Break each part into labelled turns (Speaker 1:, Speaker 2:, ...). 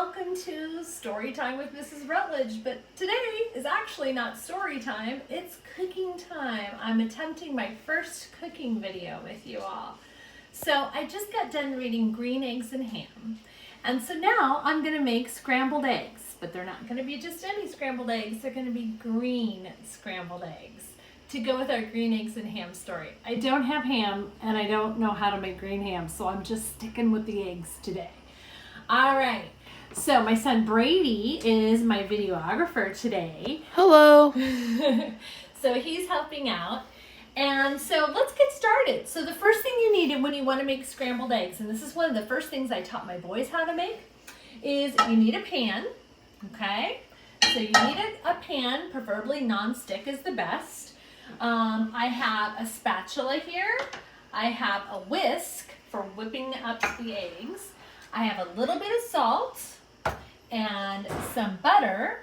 Speaker 1: welcome to Story Time with Mrs. Rutledge. But today is actually not story time, it's cooking time. I'm attempting my first cooking video with you all. So I just got done reading Green Eggs and Ham. And so now I'm gonna make scrambled eggs, but they're not gonna be just any scrambled eggs, they're gonna be green scrambled eggs to go with our green eggs and ham story. I don't have ham and I don't know how to make green ham, so I'm just sticking with the eggs today. All right, so my son Brady is my videographer today.
Speaker 2: Hello.
Speaker 1: So he's helping out. And so let's get started. So the first thing you need when you want to make scrambled eggs, and this is one of the first things I taught my boys how to make, is you need a pan, okay? So you need a pan, preferably non-stick is the best. I have a spatula here. I have a whisk for whipping up the eggs. I have a little bit of salt and some butter,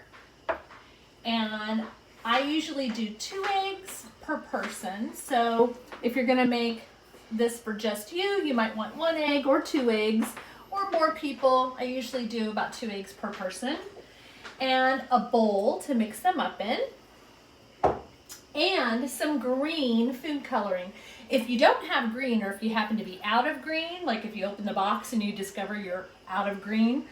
Speaker 1: and I usually do 2 eggs per person. So if you're gonna make this for just you, you might want 1 egg or 2 eggs, or more people. I usually do about 2 eggs per person. And a bowl to mix them up in, and some green food coloring. If you don't have green, or if you happen to be out of green, like if you open the box and you discover you're out of green,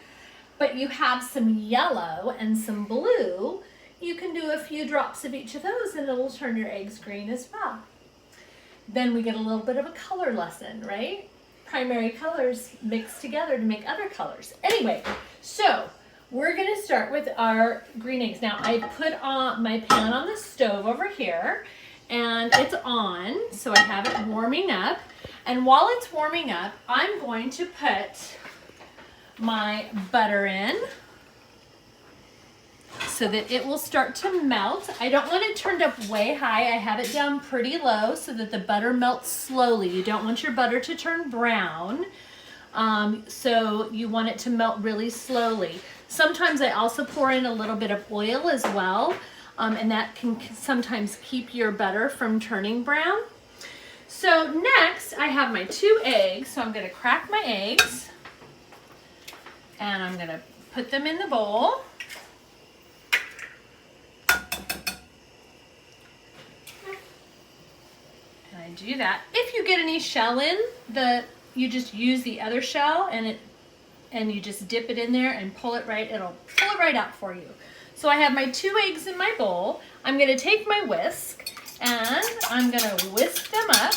Speaker 1: but you have some yellow and some blue, you can do a few drops of each of those and it'll turn your eggs green as well. Then we get a little bit of a color lesson, right? Primary colors mixed together to make other colors. Anyway, so we're gonna start with our green eggs. Now I put on my pan on the stove over here and it's on, so I have it warming up. And while it's warming up, I'm going to put my butter in so that it will start to melt. I don't want it turned up way high. I have it down pretty low so that the butter melts slowly. You don't want your butter to turn brown. So you want it to melt really slowly. Sometimes I also pour in a little bit of oil as well, and that can sometimes keep your butter from turning brown. So next I have my 2 eggs, so I'm gonna crack my eggs and I'm gonna put them in the bowl. And I do that. If you get any shell in, you just use the other shell and you just dip it in there and pull it right, it'll pull it right out for you. So I have my 2 eggs in my bowl. I'm gonna take my whisk and I'm gonna whisk them up.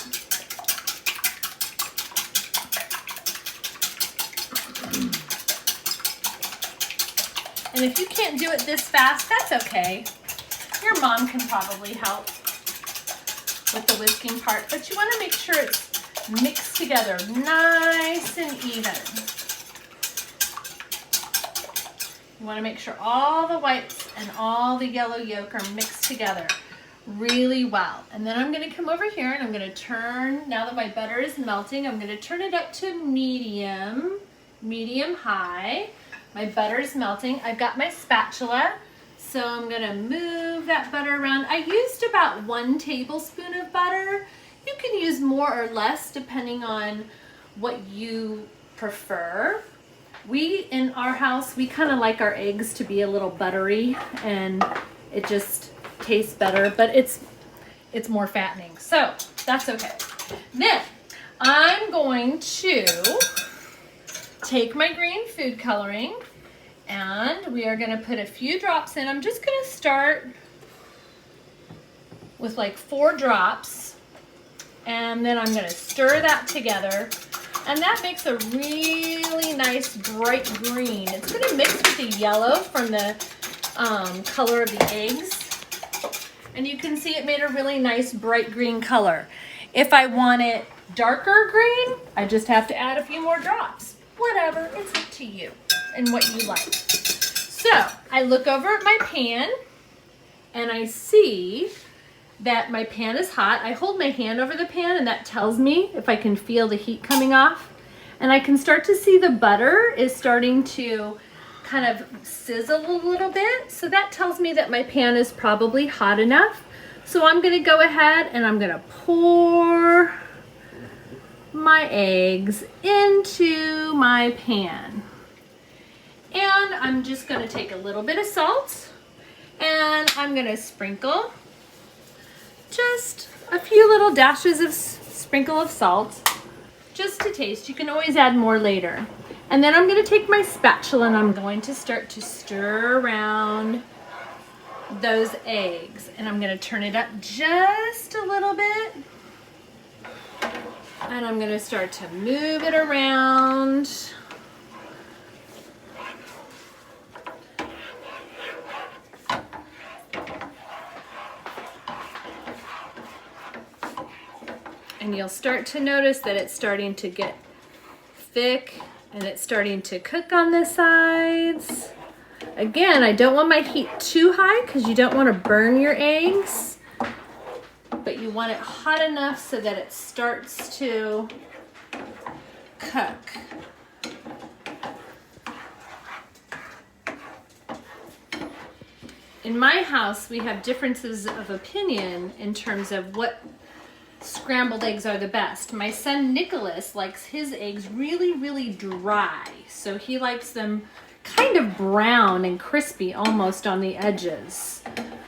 Speaker 1: And if you can't do it this fast, that's okay. Your mom can probably help with the whisking part, but you wanna make sure it's mixed together nice and even. You want to make sure all the whites and all the yellow yolk are mixed together really well. And then I'm going to come over here and I'm going to turn, now that my butter is melting, I'm going to turn it up to medium high. My butter is melting. I've got my spatula, so I'm going to move that butter around. I used about 1 tablespoon of butter. You can use more or less depending on what you prefer. In our house, we kind of like our eggs to be a little buttery and it just tastes better, but it's more fattening, so that's okay. Then I'm going to take my green food coloring and we are going to put a few drops in. I'm just going to start with like 4 drops, and then I'm going to stir that together. And that makes a really nice bright green. It's going to mix with the yellow from the color of the eggs. And you can see it made a really nice bright green color. If I want it darker green, I just have to add a few more drops. Whatever, it's up to you and what you like. So I look over at my pan and I see that my pan is hot. I hold my hand over the pan and that tells me if I can feel the heat coming off. And I can start to see the butter is starting to kind of sizzle a little bit. So that tells me that my pan is probably hot enough. So I'm gonna go ahead and I'm gonna pour my eggs into my pan. And I'm just gonna take a little bit of salt and I'm gonna sprinkle just a few little dashes of sprinkle of salt, just to taste. You can always add more later. And then I'm gonna take my spatula and I'm going to start to stir around those eggs. And I'm gonna turn it up just a little bit. And I'm gonna start to move it around. And you'll start to notice that it's starting to get thick and it's starting to cook on the sides. Again, I don't want my heat too high because you don't want to burn your eggs, but you want it hot enough so that it starts to cook. In my house, we have differences of opinion in terms of what scrambled eggs are the best. My son Nicholas likes his eggs really, really dry. So he likes them kind of brown and crispy almost on the edges.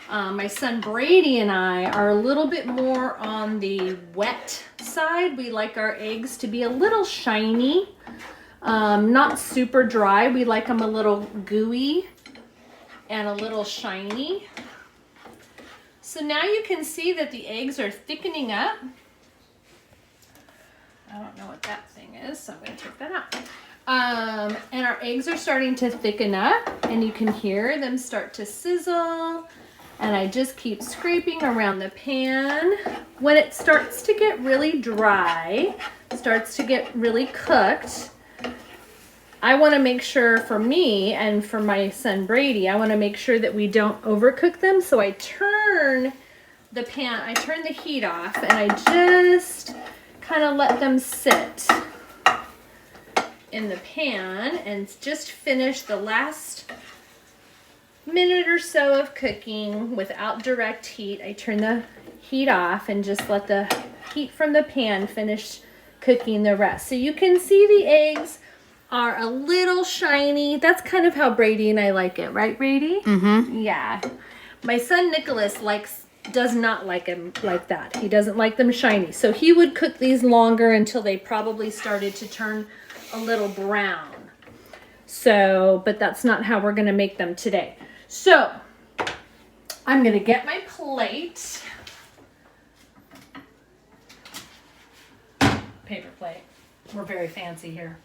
Speaker 1: My son Brady and I are a little bit more on the wet side. We like our eggs to be a little shiny, not super dry. We like them a little gooey and a little shiny. So now you can see that the eggs are thickening up. I don't know what that thing is, so I'm going to take that out. And our eggs are starting to thicken up, and you can hear them start to sizzle. And I just keep scraping around the pan. When it starts to get really dry, starts to get really cooked, I want to make sure, for me and for my son Brady, I want to make sure that we don't overcook them. So I turn the heat off, and I just kind of let them sit in the pan and just finish the last minute or so of cooking without direct heat. I turn the heat off and just let the heat from the pan finish cooking the rest. So you can see the eggs are a little shiny. That's kind of how Brady and I like it, right, Brady?
Speaker 2: Mm-hmm.
Speaker 1: Yeah. My son Nicholas does not like them like that. He doesn't like them shiny. So he would cook these longer until they probably started to turn a little brown. So, but that's not how we're gonna make them today. So, I'm gonna get my plate. Paper plate. We're very fancy here.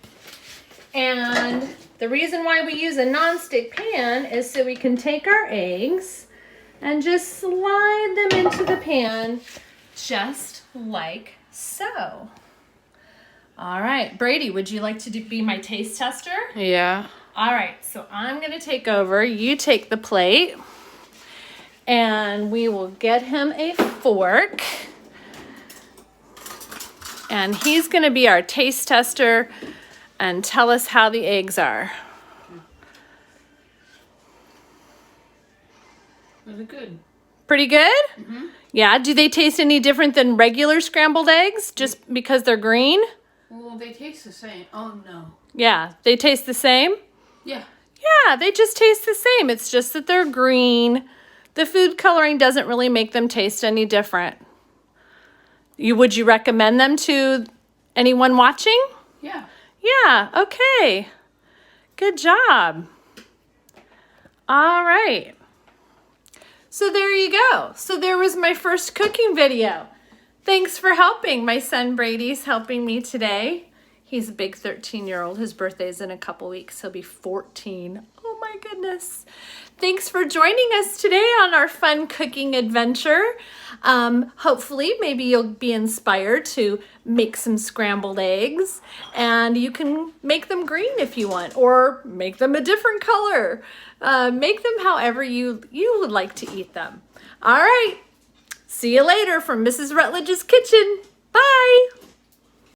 Speaker 1: And the reason why we use a nonstick pan is so we can take our eggs and just slide them into the pan just like so. All right, Brady, would you like to be my taste tester?
Speaker 2: Yeah.
Speaker 1: All right, so I'm gonna take over. You take the plate and we will get him a fork. And he's gonna be our taste tester and tell us how the eggs are.
Speaker 2: Really good.
Speaker 1: Pretty good?
Speaker 2: Mm-hmm.
Speaker 1: Yeah, do they taste any different than regular scrambled eggs just because they're green?
Speaker 2: Well, they taste the same. Oh, no.
Speaker 1: Yeah, they taste the same?
Speaker 2: Yeah.
Speaker 1: Yeah, they just taste the same. It's just that they're green. The food coloring doesn't really make them taste any different. Would you recommend them to anyone watching?
Speaker 2: Yeah.
Speaker 1: Yeah, okay. Good job. All right. So there you go. So there was my first cooking video. Thanks for helping. My son Brady's helping me today. He's a big 13-year-old. His birthday's in a couple weeks. He'll be 14. Oh my goodness. Thanks for joining us today on our fun cooking adventure. Hopefully, maybe you'll be inspired to make some scrambled eggs, and you can make them green if you want, or make them a different color. Make them however you would like to eat them. All right. See you later from Mrs. Rutledge's Kitchen. Bye.